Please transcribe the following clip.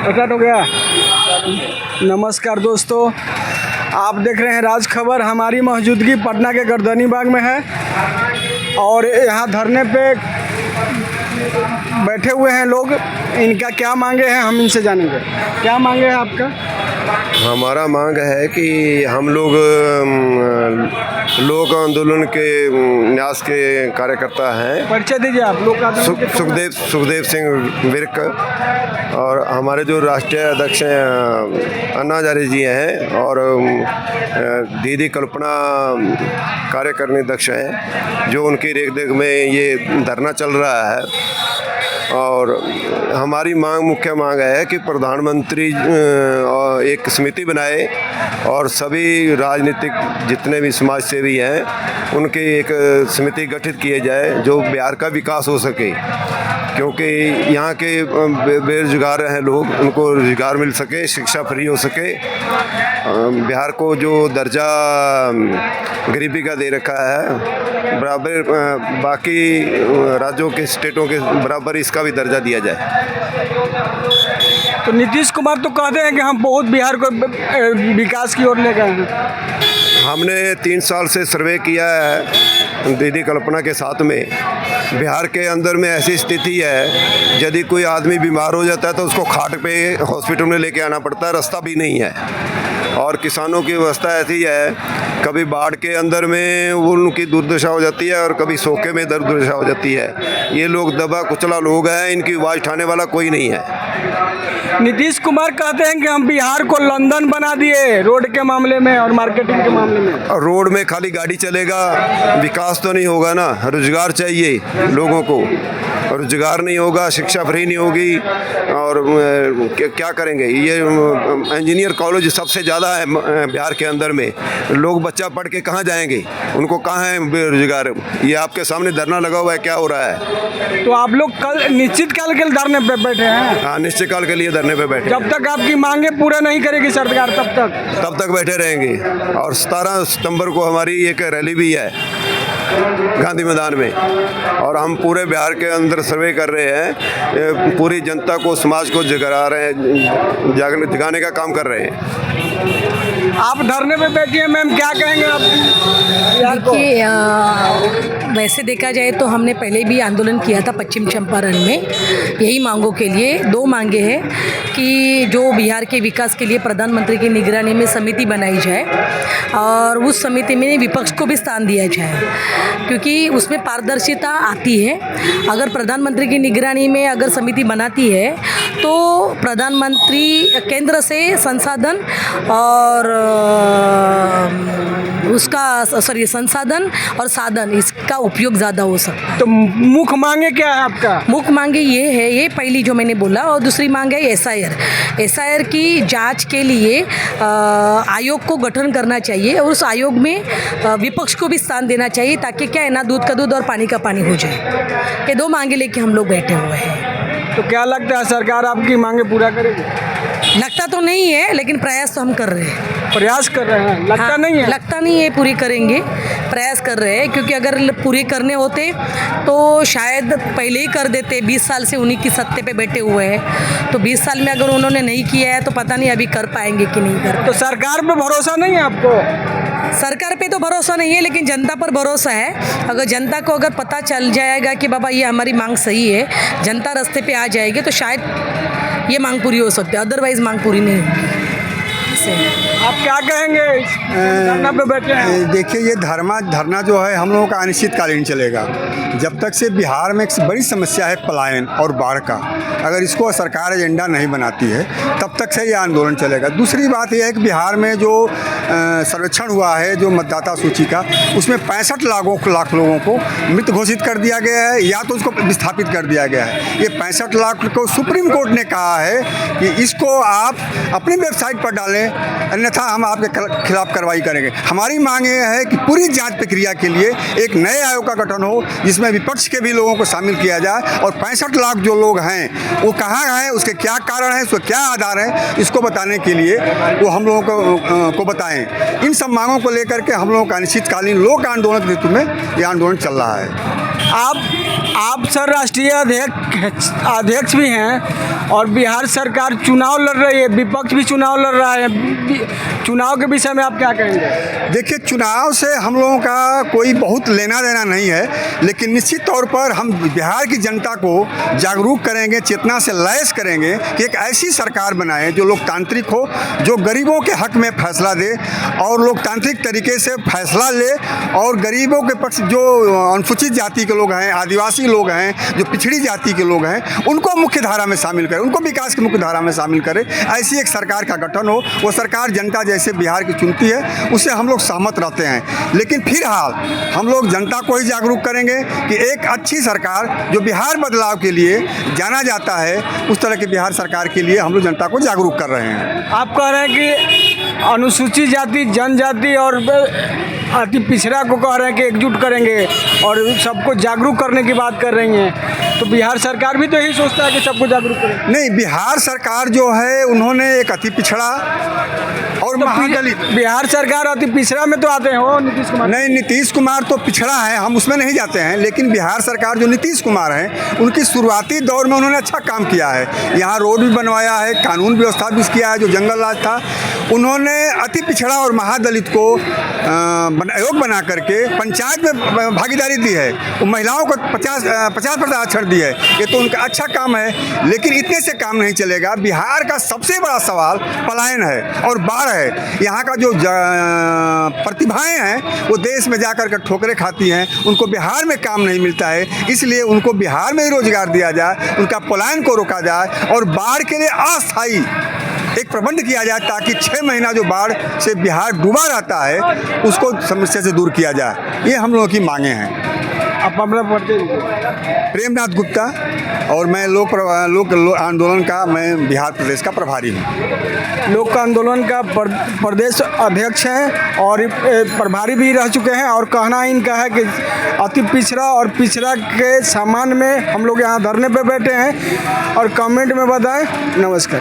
Start हो गया। नमस्कार दोस्तों, आप देख रहे हैं राज खबर। हमारी मौजूदगी पटना के गर्दनी बाग में है और यहाँ धरने पे बैठे हुए हैं लोग। इनका क्या मांगे हैं हम इनसे जानेंगे। क्या मांगे हैं आपका? हमारा मांग है कि हम लोग लोक आंदोलन के न्यास के कार्यकर्ता हैं। परिचय दीजिए आप लोग। सुखदेव सिंह विर्क और हमारे जो राष्ट्रीय अध्यक्ष हैं अन्ना हजारे जी हैं और दीदी कल्पना कार्यकारिणी अध्यक्ष हैं, जो उनकी रेख में ये धरना चल रहा है। और हमारी मुख्य मांग है कि प्रधानमंत्री एक समिति बनाए और सभी राजनीतिक जितने भी समाज सेवी हैं उनकी एक समिति गठित किए जाए जो बिहार का विकास हो सके, क्योंकि यहाँ के बेरोजगार हैं लोग, उनको रोजगार मिल सके, शिक्षा फ्री हो सके। बिहार को जो दर्जा गरीबी का दे रखा है बराबर बाकी राज्यों के स्टेटों के बराबर इसका भी दर्जा दिया जाए। तो नीतीश कुमार तो कहते हैं कि हम बहुत बिहार को विकास की ओर ले गए हैं। हमने 3 साल से सर्वे किया है दीदी कल्पना के साथ में। बिहार के अंदर में ऐसी स्थिति है, यदि कोई आदमी बीमार हो जाता है तो उसको खाट पे हॉस्पिटल में लेके आना पड़ता है, रास्ता भी नहीं है। और किसानों की अवस्था ऐसी है, कभी बाढ़ के अंदर में उनकी दुर्दशा हो जाती है और कभी सूखे में दुर्दशा हो जाती है। ये लोग दबा कुचला लोग हैं, इनकी आवाज़ उठाने वाला कोई नहीं है। नीतीश कुमार कहते हैं कि हम बिहार को लंदन बना दिए रोड के मामले में और मार्केटिंग के मामले में। और रोड में खाली गाड़ी चलेगा, विकास तो नहीं होगा ना। रोजगार चाहिए लोगों को, रोजगार नहीं होगा, शिक्षा फ्री नहीं होगी और क्या करेंगे। ये इंजीनियर कॉलेज सबसे ज़्यादा है बिहार के अंदर में। लोग बच्चा पढ़ के कहाँ जाएंगे, उनको कहाँ है बेरोजगार। ये आपके सामने धरना लगा हुआ है, क्या हो रहा है। तो आप लोग कल निश्चित काल के धरने पे बैठे हैं? हाँ, निश्चित काल के लिए धरने पे बैठे। जब तक आपकी मांगे पूरा नहीं करेगी सरकार तब तक बैठे रहेंगे। और 17 सितंबर को हमारी एक रैली भी है गांधी मैदान में और हम पूरे बिहार के अंदर सर्वे कर रहे हैं, पूरी जनता को, समाज को जगा रहे हैं, जगाने का काम कर रहे हैं। आप धरने पे बैठी हैं मैम, क्या कहेंगे आप? देखिए, वैसे देखा जाए तो हमने पहले भी आंदोलन किया था पश्चिम चंपारण में यही मांगों के लिए। 2 मांगे हैं कि जो बिहार के विकास के लिए प्रधानमंत्री की निगरानी में समिति बनाई जाए और उस समिति में विपक्ष को भी स्थान दिया जाए, क्योंकि उसमें पारदर्शिता आती है। अगर प्रधानमंत्री की निगरानी में अगर समिति बनाती है तो प्रधानमंत्री केंद्र से संसाधन और संसाधन और साधन इसका उपयोग ज़्यादा हो सकता है। तो मुख्य मांगे क्या है आपका? मुख्य मांगे ये है, ये पहली जो मैंने बोला, और दूसरी मांग है एसआईआर की जांच के लिए आयोग को गठन करना चाहिए और उस आयोग में विपक्ष को भी स्थान देना चाहिए, ताकि क्या है ना, दूध का दूध और पानी का पानी हो जाए। ये 2 मांगे लेके हम लोग बैठे हुए हैं। तो क्या लगता है सरकार आपकी मांगे पूरा करेगी? लगता तो नहीं है, लेकिन प्रयास तो हम कर रहे हैं। प्रयास कर रहे हैं, लगता नहीं है? लगता नहीं है पूरी करेंगे, प्रयास कर रहे हैं, क्योंकि अगर पूरे करने होते तो शायद पहले ही कर देते। 20 साल से उन्हीं की सत्ते पे बैठे हुए हैं, तो 20 साल में अगर उन्होंने नहीं किया है तो पता नहीं अभी कर पाएंगे कि नहीं कर। तो सरकार पे भरोसा नहीं है आपको? सरकार पे तो भरोसा नहीं है, लेकिन जनता पर भरोसा है। अगर जनता को अगर पता चल जाएगा कि बाबा ये हमारी मांग सही है, जनता रास्ते पे आ जाएगी, तो शायद ये मांग पूरी हो सकती है, अदरवाइज मांग पूरी नहीं होगी। आप क्या कहेंगे? धरना पे बैठे हैं। देखिए, ये धरना जो है हम लोगों का अनिश्चितकालीन चलेगा। जब तक से बिहार में एक बड़ी समस्या है पलायन और बाढ़ का, अगर इसको सरकार एजेंडा नहीं बनाती है तब तक से ये आंदोलन चलेगा। दूसरी बात यह है कि बिहार में जो सर्वेक्षण हुआ है जो मतदाता सूची का, उसमें 65 लाख लोगों को मृत घोषित कर दिया गया है या तो उसको विस्थापित कर दिया गया है। ये 65 लाख को सुप्रीम कोर्ट ने कहा है कि इसको आप अपनी वेबसाइट पर डालें, अन्यथा हम आपके खिलाफ कार्रवाई करेंगे। हमारी मांग ये है कि पूरी जांच प्रक्रिया के लिए एक नए आयोग का गठन हो, जिसमें विपक्ष के भी लोगों को शामिल किया जाए और 65 लाख जो लोग हैं वो कहाँ हैं, उसके क्या कारण हैं, उसके क्या आधार हैं, इसको बताने के लिए वो हम लोगों को बताएं। इन सब मांगों को लेकर के हम लोगों का अनिश्चितकालीन लोक आंदोलन के ऋतु में ये आंदोलन चल रहा है। आप सर राष्ट्रीय अध्यक्ष भी हैं और बिहार सरकार चुनाव लड़ रही है, विपक्ष भी चुनाव लड़ रहा है। चुनाव के विषय में आप क्या कहेंगे? देखिए, चुनाव से हम लोगों का कोई बहुत लेना देना नहीं है, लेकिन निश्चित तौर पर हम बिहार की जनता को जागरूक करेंगे, चेतना से लैस करेंगे कि एक ऐसी सरकार बनाए जो लोकतांत्रिक हो, जो गरीबों के हक में फैसला दे और लोकतांत्रिक तरीके से फैसला ले, और गरीबों के पक्ष जो अनुसूचित जाति के लोग हैं, आदिवासी लोग हैं, जो पिछड़ी जाति के लोग हैं, उनको मुख्य धारा में शामिल करे, उनको विकास की मुख्य धारा में शामिल करे। ऐसी एक सरकार का गठन हो। वो सरकार जनता जैसे बिहार की चुनती है, उससे हम लोग सहमत रहते हैं। लेकिन फिलहाल हम लोग जनता को ही जागरूक करेंगे कि एक अच्छी सरकार जो बिहार बदलाव के लिए जाना जाता है, उस तरह की बिहार सरकार के लिए हम लोग जनता को जागरूक कर रहे हैं। आप कह रहे हैं कि अनुसूचित जाति, जनजाति और अति पिछड़ा को कह रहे हैं कि एकजुट करेंगे और सबको जागरूक करने की बात कर रही हैं, तो बिहार सरकार भी तो यही सोचता है कि सबको जागरूक करें। नहीं, बिहार सरकार जो है उन्होंने एक अति पिछड़ा और तो महादलित, बिहार सरकार अति पिछड़ा में तो आते हैं वो नीतीश कुमार। नहीं, नीतीश कुमार तो पिछड़ा है, हम उसमें नहीं जाते हैं। लेकिन बिहार सरकार जो नीतीश कुमार हैं, उनकी शुरुआती दौर में उन्होंने अच्छा काम किया है। यहाँ रोड भी बनवाया है, कानून व्यवस्था भी किया है, जो जंगल राज था उन्होंने अति पिछड़ा और महादलित को आयोग बना करके पंचायत में भागीदारी दी है। वो महिलाओं को 50% आरक्षण दी है। ये तो उनका अच्छा काम है, लेकिन इतने से काम नहीं चलेगा। बिहार का सबसे बड़ा सवाल पलायन है और बाढ़ है। यहाँ का जो प्रतिभाएं हैं वो देश में जाकर के ठोकरें खाती हैं, उनको बिहार में काम नहीं मिलता है। इसलिए उनको बिहार में ही रोजगार दिया जाए, उनका पलायन को रोका जाए और बाढ़ के लिए अस्थायी एक प्रबंध किया जाए, ताकि 6 महीना जो बाढ़ से बिहार डूबा रहता है उसको समस्या से दूर किया जाए। ये हम लोगों की मांगे हैं। आप अपना परिचय दीजिए। प्रेमनाथ गुप्ता, और मैं लोक आंदोलन का मैं बिहार प्रदेश का प्रभारी हूँ। लोक आंदोलन का प्रदेश अध्यक्ष हैं और प्रभारी भी रह चुके हैं, और कहना इनका है कि अति पिछड़ा और पिछड़ा के सामान में हम लोग यहाँ धरने पे बैठे हैं। और कमेंट में बताएं। नमस्कार।